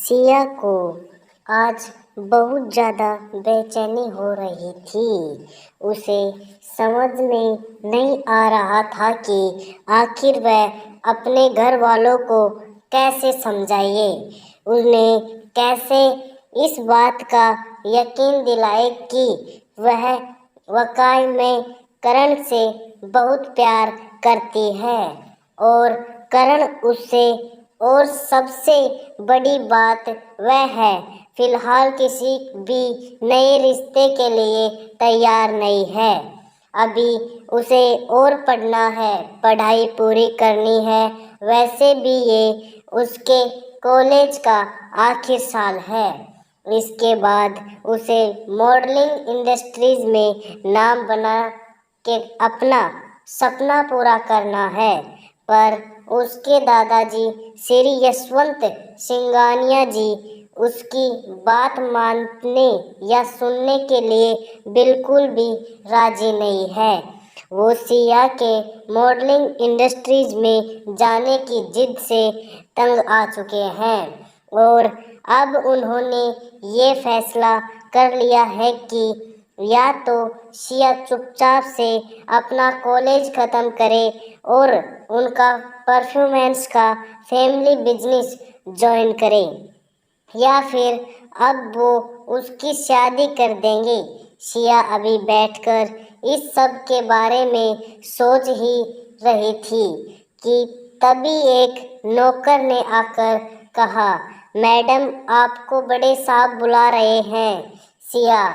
सिया को आज बहुत ज़्यादा बेचैनी हो रही थी। उसे समझ में नहीं आ रहा था कि आखिर वह अपने घर वालों को कैसे समझाए, उन्हें कैसे इस बात का यकीन दिलाए कि वह वाकई में करण से बहुत प्यार करती है और करण उससे, और सबसे बड़ी बात वह है फिलहाल किसी भी नए रिश्ते के लिए तैयार नहीं है। अभी उसे और पढ़ना है, पढ़ाई पूरी करनी है। वैसे भी ये उसके कॉलेज का आखिर साल है। इसके बाद उसे मॉडलिंग इंडस्ट्रीज में नाम बना के अपना सपना पूरा करना है। पर उसके दादाजी श्री यशवंत सिंघानिया जी उसकी बात मानने या सुनने के लिए बिल्कुल भी राजी नहीं है। वो सिया के मॉडलिंग इंडस्ट्रीज में जाने की जिद से तंग आ चुके हैं और अब उन्होंने ये फैसला कर लिया है कि या तो सिया चुपचाप से अपना कॉलेज ख़त्म करे और उनका परफॉर्मेंस का फैमिली बिजनेस ज्वाइन करे, या फिर अब वो उसकी शादी कर देंगे। सिया अभी बैठकर इस सब के बारे में सोच ही रही थी कि तभी एक नौकर ने आकर कहा, मैडम आपको बड़े साहब बुला रहे हैं। सिया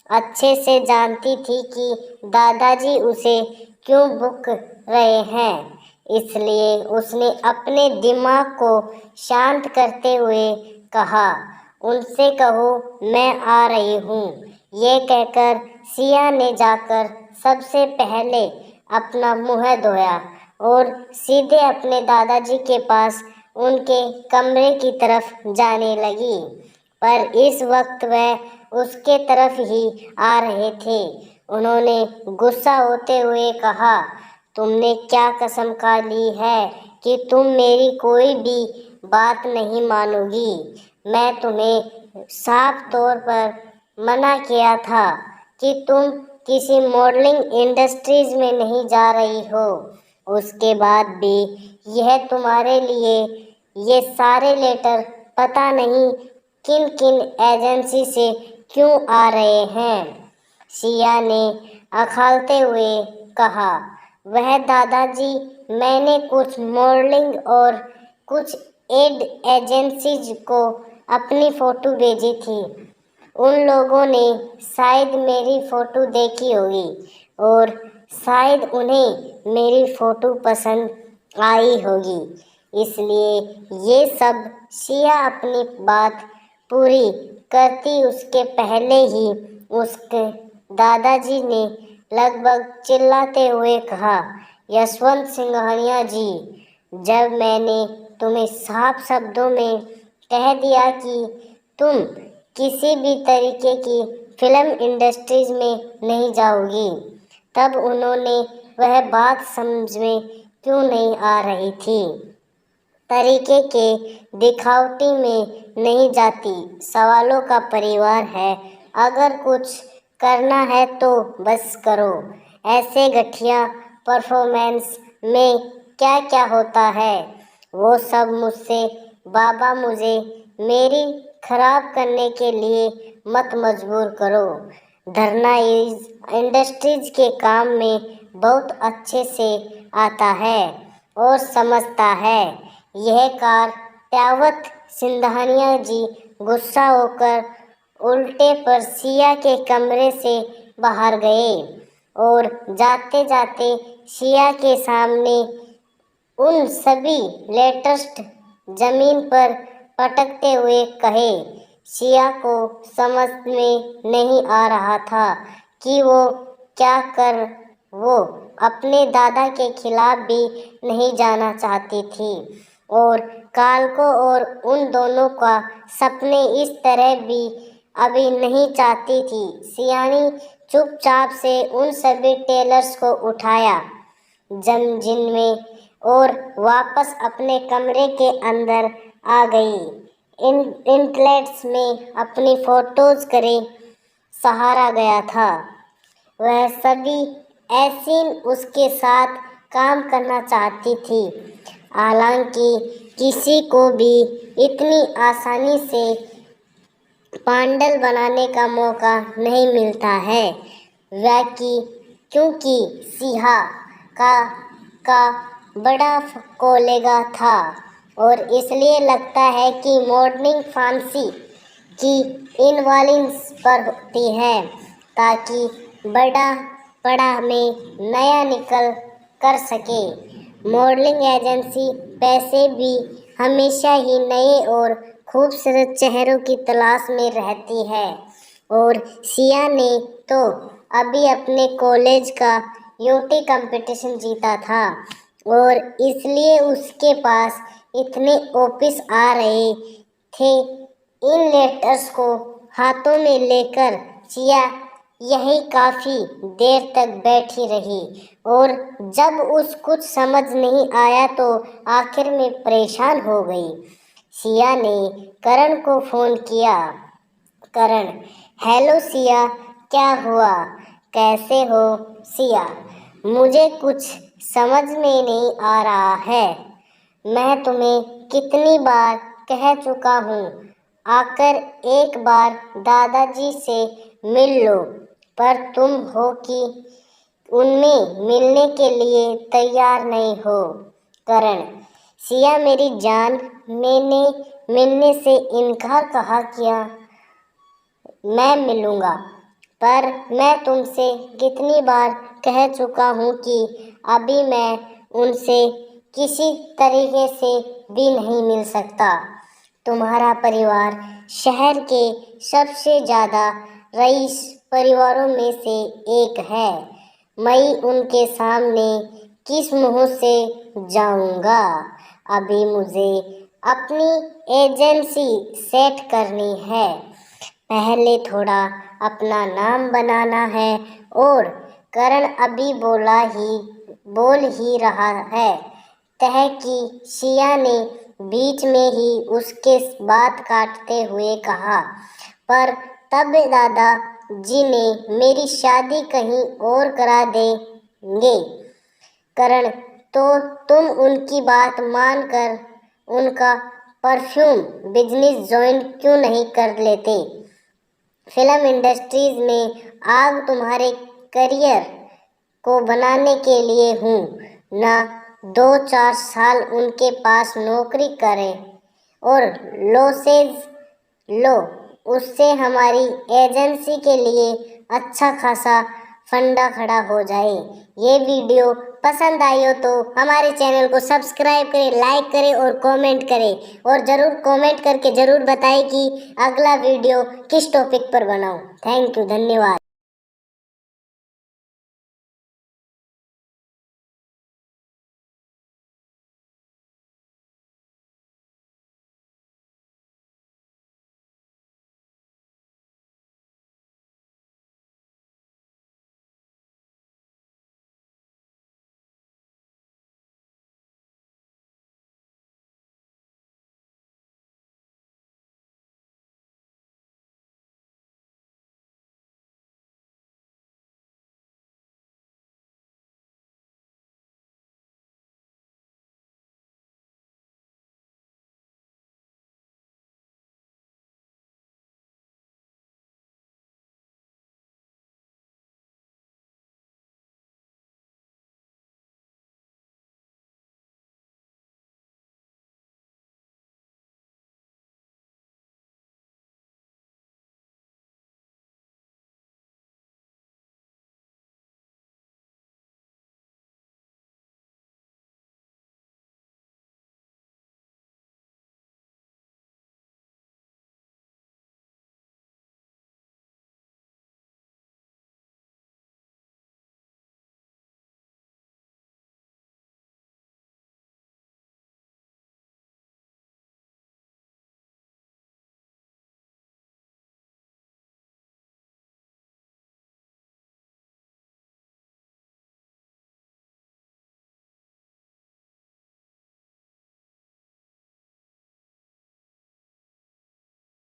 अच्छे से जानती थी कि दादाजी उसे क्यों बुक रहे हैं, इसलिए उसने अपने दिमाग को शांत करते हुए कहा, उनसे कहो मैं आ रही हूँ। ये कहकर सिया ने जाकर सबसे पहले अपना मुँह धोया और सीधे अपने दादाजी के पास उनके कमरे की तरफ जाने लगी। पर इस वक्त वह उसके तरफ ही आ रहे थे। उन्होंने गुस्सा होते हुए कहा, तुमने क्या कसम खा ली है कि तुम मेरी कोई भी बात नहीं मानोगी? मैं तुम्हें साफ तौर पर मना किया था कि तुम किसी मॉडलिंग इंडस्ट्रीज में नहीं जा रही हो। उसके बाद भी यह तुम्हारे लिए ये सारे लेटर पता नहीं किन किन एजेंसी से क्यों आ रहे हैं। सिया ने अखालते हुए कहा, वह दादाजी मैंने कुछ मॉडलिंग और कुछ एड एजेंसीज को अपनी फ़ोटो भेजी थी। उन लोगों ने शायद मेरी फ़ोटो देखी होगी और शायद उन्हें मेरी फ़ोटो पसंद आई होगी, इसलिए ये सब। सिया अपनी बात पूरी करती उसके पहले ही उसके दादाजी ने लगभग चिल्लाते हुए कहा, यशवंत सिंघानिया जी, जब मैंने तुम्हें साफ शब्दों में कह दिया कि तुम किसी भी तरीके की फिल्म इंडस्ट्रीज में नहीं जाओगी, तब उन्होंने वह बात समझ में क्यों नहीं आ रही थी? तरीके के दिखावटी में नहीं जाती। सवालों का परिवार है, अगर कुछ करना है तो बस करो। ऐसे घटिया परफॉर्मेंस में क्या क्या होता है वो सब मुझसे बाबा, मुझे मेरी खराब करने के लिए मत मजबूर करो। धरना इस इंडस्ट्रीज के काम में बहुत अच्छे से आता है और समझता है। यह कार त्यावत सिंघानिया जी गुस्सा होकर उल्टे पर सिया के कमरे से बाहर गए और जाते जाते सिया के सामने उन सभी लेटेस्ट जमीन पर पटकते हुए कहे। सिया को समझ में नहीं आ रहा था कि वो क्या कर, वो अपने दादा के खिलाफ भी नहीं जाना चाहती थी और कालको और उन दोनों का सपने इस तरह भी अभी नहीं चाहती थी। सियानी चुपचाप से उन सभी टेलर्स को उठाया जिनमें और वापस अपने कमरे के अंदर आ गई। इंटलेट्स में अपनी फोटोज करे सहारा गया था। वह सभी एसिन उसके साथ काम करना चाहती थी। हालांकि किसी को भी इतनी आसानी से पांडल बनाने का मौका नहीं मिलता है। वह क्योंकि सिहा का बड़ा कोलेगा था और इसलिए लगता है कि मॉडर्निंग फांसी की इन्वॉल्यूम्स पर होती है ताकि बड़ा पड़ा में नया निकल कर सके। मॉडलिंग एजेंसी पैसे भी हमेशा ही नए और खूबसूरत चेहरों की तलाश में रहती है और सिया ने तो अभी अपने कॉलेज का यूटी कंपटीशन जीता था और इसलिए उसके पास इतने ऑफिस आ रहे थे। इन लेटर्स को हाथों में लेकर सिया यही काफ़ी देर तक बैठी रही और जब उस कुछ समझ नहीं आया तो आखिर में परेशान हो गई। सिया ने करण को फ़ोन किया। करण, हेलो सिया, क्या हुआ, कैसे हो? सिया, मुझे कुछ समझ में नहीं आ रहा है। मैं तुम्हें कितनी बार कह चुका हूँ आकर एक बार दादाजी से मिल लो, पर तुम हो कि उनमें मिलने के लिए तैयार नहीं हो। करण, सिया मेरी जान, मैंने मिलने से इनकार कहा किया। मैं मिलूँगा, पर मैं तुमसे कितनी बार कह चुका हूँ कि अभी मैं उनसे किसी तरीके से भी नहीं मिल सकता। तुम्हारा परिवार शहर के सबसे ज़्यादा रईस परिवारों में से एक है। मैं उनके सामने किस मुँह से जाऊँगा? अभी मुझे अपनी एजेंसी सेट करनी है, पहले थोड़ा अपना नाम बनाना है। और करण अभी बोल ही रहा है तह कि सिया ने बीच में ही उसके बात काटते हुए कहा, पर तब दादाजी ने मेरी शादी कहीं और करा देंगे। करण, तो तुम उनकी बात मानकर उनका परफ्यूम बिजनेस ज्वाइन क्यों नहीं कर लेते? फिल्म इंडस्ट्रीज में आग तुम्हारे करियर को बनाने के लिए हूँ ना। 2-4 साल उनके पास नौकरी करें और लॉसेज लो, उससे हमारी एजेंसी के लिए अच्छा खासा फंडा खड़ा हो जाए। ये वीडियो पसंद आई हो तो हमारे चैनल को सब्सक्राइब करें, लाइक करें और कमेंट करें और ज़रूर कमेंट करके ज़रूर बताएं कि अगला वीडियो किस टॉपिक पर बनाऊं। थैंक यू, धन्यवाद।